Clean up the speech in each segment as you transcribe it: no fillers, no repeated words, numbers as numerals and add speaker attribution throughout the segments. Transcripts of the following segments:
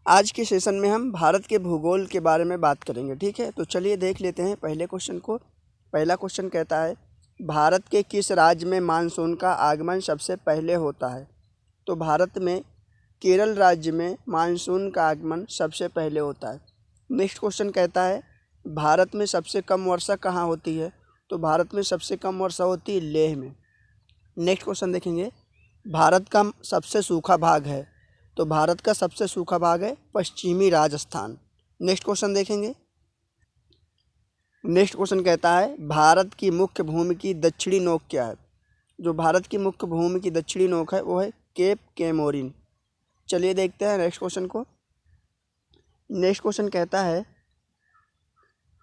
Speaker 1: आज के सेशन में हम भारत के भूगोल के बारे में बात करेंगे, ठीक है। तो चलिए देख लेते हैं पहले क्वेश्चन को। पहला क्वेश्चन कहता है भारत के किस राज्य में मानसून का आगमन सबसे पहले होता है। तो भारत में केरल राज्य में मानसून का आगमन सबसे पहले होता है। नेक्स्ट क्वेश्चन कहता है भारत में सबसे कम वर्षा कहाँ होती है। तो भारत में सबसे कम वर्षा होती है लेह में। नेक्स्ट क्वेश्चन देखेंगे भारत का सबसे सूखा भाग है। तो भारत का सबसे सूखा भाग है पश्चिमी राजस्थान। नेक्स्ट क्वेश्चन देखेंगे। नेक्स्ट क्वेश्चन कहता है भारत की मुख्य भूमि की दक्षिणी नोक क्या है। जो भारत की मुख्य भूमि की दक्षिणी नोक है वो है केप केमोरिन। चलिए देखते हैं नेक्स्ट क्वेश्चन को। नेक्स्ट क्वेश्चन कहता है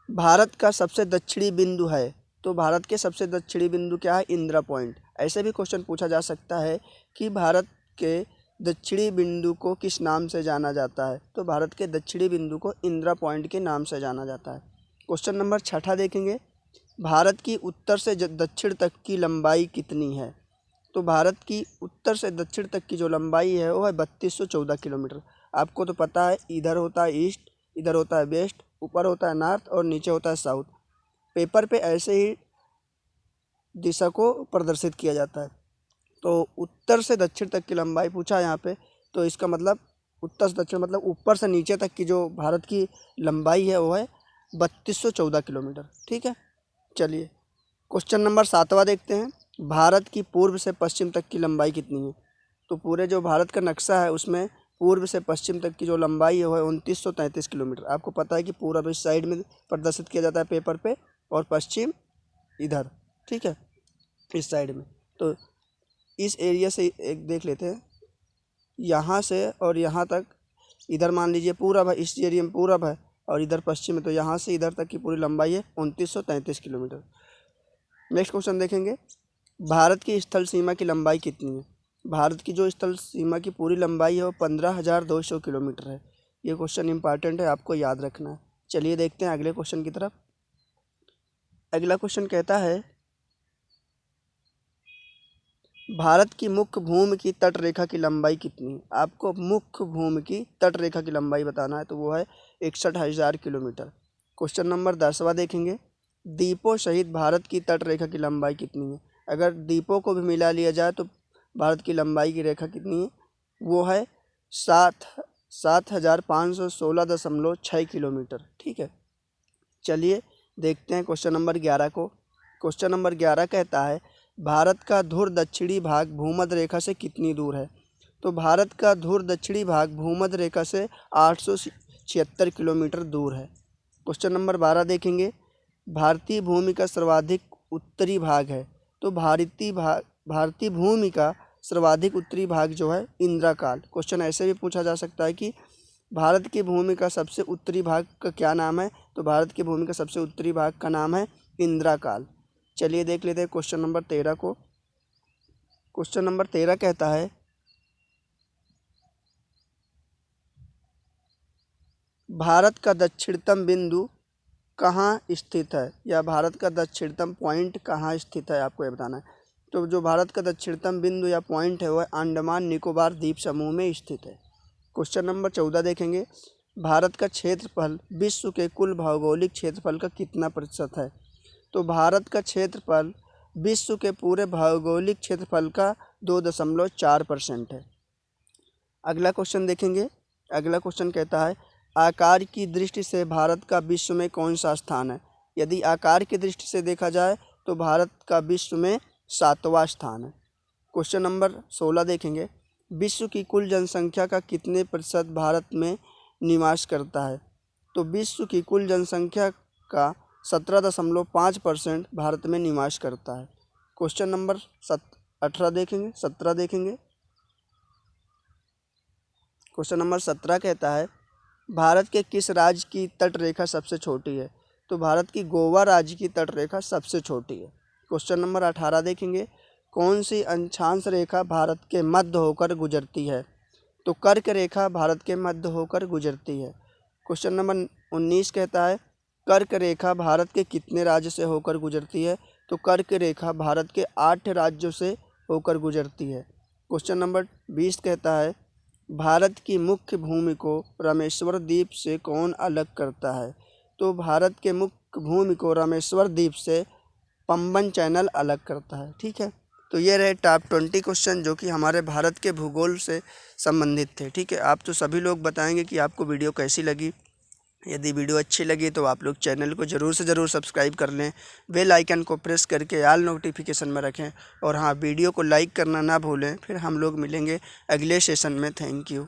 Speaker 1: भारत का सबसे दक्षिणी बिंदु है। तो भारत के सबसे दक्षिणी बिंदु क्या है, इंदिरा पॉइंट। ऐसे भी क्वेश्चन पूछा जा सकता है कि भारत के दक्षिणी बिंदु को किस नाम से जाना जाता है। तो भारत के दक्षिणी बिंदु को इंदिरा पॉइंट के नाम से जाना जाता है। क्वेश्चन नंबर 6 देखेंगे भारत की उत्तर से दक्षिण तक की लंबाई कितनी है। तो भारत की उत्तर से दक्षिण तक की जो लंबाई है वो है 3214 किलोमीटर। आपको तो पता है इधर होता है ईस्ट, इधर होता है वेस्ट, ऊपर होता है नॉर्थ और नीचे होता है साउथ। पेपर पे ऐसे ही दिशा को प्रदर्शित किया जाता है। तो उत्तर से दक्षिण तक की लंबाई पूछा है यहाँ पे। तो इसका मतलब उत्तर से दक्षिण मतलब ऊपर से नीचे तक की जो भारत की लंबाई है वो है 3214 किलोमीटर, ठीक है। चलिए क्वेश्चन नंबर 7 देखते हैं भारत की पूर्व से पश्चिम तक की लंबाई कितनी है। तो पूरे जो भारत का नक्शा है उसमें पूर्व से पश्चिम तक की जो लंबाई है वो है 2933 किलोमीटर। आपको पता है कि पूरब इस साइड में प्रदर्शित किया जाता है पेपर पे और पश्चिम इधर, ठीक है, इस साइड में। तो इस एरिया से एक देख लेते हैं, यहाँ से और यहाँ तक, इधर मान लीजिए पूरब है, इस एरिया में पूरब है और इधर पश्चिम है। तो यहाँ से इधर तक की पूरी लंबाई है 2933 किलोमीटर। नेक्स्ट क्वेश्चन देखेंगे भारत की स्थल सीमा की लंबाई कितनी है। भारत की जो स्थल सीमा की पूरी लंबाई है वो 15,200 किलोमीटर है। ये क्वेश्चन इंपॉर्टेंट है, आपको याद रखना है। चलिए देखते हैं अगले क्वेश्चन की तरफ। अगला क्वेश्चन कहता है भारत की मुख्य भूमि की तट रेखा की लंबाई कितनी है। आपको मुख्य भूमि की तट रेखा की लंबाई बताना है। तो वो है 61,000 किलोमीटर। क्वेश्चन नंबर 10 देखेंगे द्वीपों सहित भारत की तट रेखा की लंबाई कितनी है। अगर द्वीपों को भी मिला लिया जाए तो भारत की लंबाई की रेखा कितनी है, वो है 7,516.6 किलोमीटर, ठीक है। चलिए देखते हैं क्वेश्चन नंबर 11 को। क्वेश्चन नंबर 11 कहता है भारत का ध्रुव दक्षिणी भाग भूमध्य रेखा से कितनी दूर है। तो भारत का ध्रुव दक्षिणी भाग भूमध्य रेखा से 876 किलोमीटर दूर है। क्वेश्चन नंबर 12 देखेंगे भारतीय भूमि का सर्वाधिक उत्तरी भाग है। तो भारतीय भूमि का सर्वाधिक उत्तरी भाग जो है इंदिरा काल। क्वेश्चन ऐसे भी पूछा जा सकता है कि भारत की भूमि का सबसे उत्तरी भाग का क्या नाम है। तो भारत की भूमि का सबसे उत्तरी भाग का नाम है इंदिरा काल। चलिए देख लेते हैं क्वेश्चन नंबर 13 को। क्वेश्चन नंबर 13 कहता है भारत का दक्षिणतम बिंदु कहाँ स्थित है, या भारत का दक्षिणतम पॉइंट कहाँ स्थित है, आपको ये बताना है। तो जो भारत का दक्षिणतम बिंदु या पॉइंट है वह अंडमान निकोबार द्वीप समूह में स्थित है। क्वेश्चन नंबर 14 देखेंगे भारत का क्षेत्रफल विश्व के कुल भौगोलिक क्षेत्रफल का कितना प्रतिशत है। तो भारत का क्षेत्रफल विश्व के पूरे भौगोलिक क्षेत्रफल का 2.4% है। अगला क्वेश्चन देखेंगे। अगला क्वेश्चन कहता है आकार की दृष्टि से भारत का विश्व में कौन सा स्थान है। यदि आकार की दृष्टि से देखा जाए तो भारत का विश्व में 7वां स्थान है। क्वेश्चन नंबर 16 देखेंगे विश्व की कुल जनसंख्या का कितने प्रतिशत भारत में निवास करता है। तो विश्व की कुल जनसंख्या का 17.5% भारत में निवास करता है। क्वेश्चन नंबर 17 देखेंगे। क्वेश्चन नंबर 17 कहता है भारत के किस राज्य की तट रेखा सबसे छोटी है। तो भारत की गोवा राज्य की तट रेखा सबसे छोटी है। क्वेश्चन नंबर 18 देखेंगे कौन सी अक्षांश रेखा भारत के मध्य होकर गुजरती है। तो कर्क रेखा भारत के मध्य होकर गुजरती है। क्वेश्चन नंबर 19 कहता है कर्क रेखा भारत के कितने राज्य से होकर गुजरती है। तो कर्क रेखा भारत के 8 राज्यों से होकर गुजरती है। क्वेश्चन नंबर 20 कहता है भारत की मुख्य भूमि को रामेश्वर द्वीप से कौन अलग करता है? तो भारत के मुख्य भूमि को रामेश्वर द्वीप से पंबन चैनल अलग करता है। ठीक है, तो ये रहे टॉप 20 क्वेश्चन जो कि हमारे भारत के भूगोल से संबंधित थे। ठीक है, आप तो सभी लोग बताएंगे कि आपको वीडियो कैसी लगी। यदि वीडियो अच्छी लगी तो आप लोग चैनल को ज़रूर से ज़रूर सब्सक्राइब कर लें, बेल आइकन को प्रेस करके ऑल नोटिफिकेशन में रखें, और हाँ, वीडियो को लाइक करना ना भूलें। फिर हम लोग मिलेंगे अगले सेशन में। Thank you.